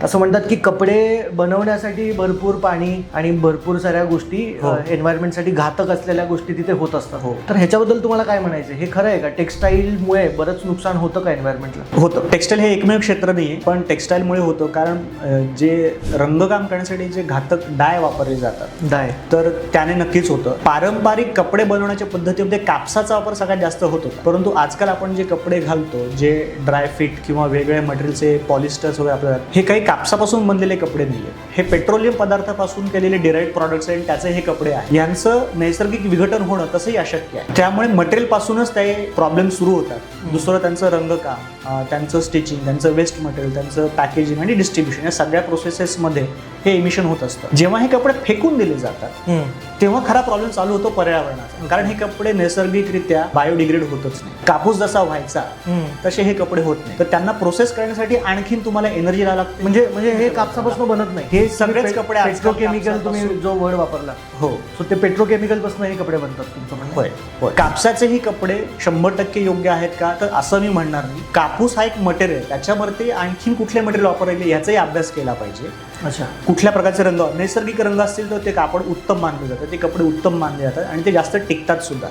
असं म्हणतात की कपडे बनवण्यासाठी भरपूर पाणी आणि भरपूर साऱ्या गोष्टी एन्व्हायरमेंटसाठी घातक असलेल्या गोष्टी तिथे होत असतात. तर ह्याच्याबद्दल तुम्हाला काय म्हणायचं, हे खरं आहे का? टेक्स्टाईलमुळे बरंच नुकसान होतं का एन्व्हायरमेंटला? होतं. टेक्स्टाईल हे एकमेव क्षेत्र नाही आहे, पण टेक्स्टाईलमुळे होतं. कारण जे रंगकाम करण्यासाठी जे घातक डाय वापरले जातात तर त्याने नक्कीच होतं. पारंपरिक कपडे बनवण्याच्या पद्धतीमध्ये कापसाचा वापर सगळ्यात जास्त होत होता, परंतु आजकाल आपण जे कपडे घालतो, जे ड्राय फिट किंवा वेगवेगळ्या मटेरियलचे पॉलिस्टर्स वगैरे आपल्याला, हे काही कापसापासून बनलेले कपडे नाही आहेत. हे पेट्रोलियम पदार्थापासून केलेले डिराइव्ड प्रॉडक्ट्स आहेत, त्याचे हे कपडे आहेत. यांचं नैसर्गिक विघटन होणं तसंही अशक्य आहे. त्यामुळे मटेरियल पासूनच ते प्रॉब्लेम सुरू होतात. दुसरं त्यांचं रंगकाम, त्यांचं स्टिचिंग, त्यांचं वेस्ट मटेरियल, त्यांचं पॅकेजिंग आणि डिस्ट्रीब्युशन या सगळ्या प्रोसेसेसमध्ये हे इमिशन होत असतं. जेव्हा हे कपडे फेकून दिले जातात तेव्हा खरा प्रॉब्लेम चालू होतो पर्यावरणाचा. कारण हे कपडे नैसर्गिकरित्या बायोडिग्रेड होतच नाही. कापूस जसा व्हायचा तसे हे कपडे होत नाही. तर त्यांना प्रोसेस करण्यासाठी आणखीन तुम्हाला एनर्जी द्यावी लागते. म्हणजे हे कापसापासून बनत नाही, हे सगळेच कपडे पेट्रोकेमिकल, तुम्ही जो वर्ड वापरला, हो, सो ते पेट्रोकेमिकल पासून हे कपडे बनतात तुमचं म्हणणं? होय. कापसाचेही कपडे 100% योग्य आहेत का, तर असं मी म्हणणार नाही. कापूस हा एक मटेरियल, त्याच्यावरती आणखीन कुठले मटेरियल वापरले याचाही अभ्यास केला पाहिजे. अच्छा. कुठल्या प्रकारचे रंग, नैसर्गिक रंग असतील तर ते कापड उत्तम मानले जातं, ते कपडे उत्तम मानले जातात आणि ते जास्त टिकतात सुद्धा.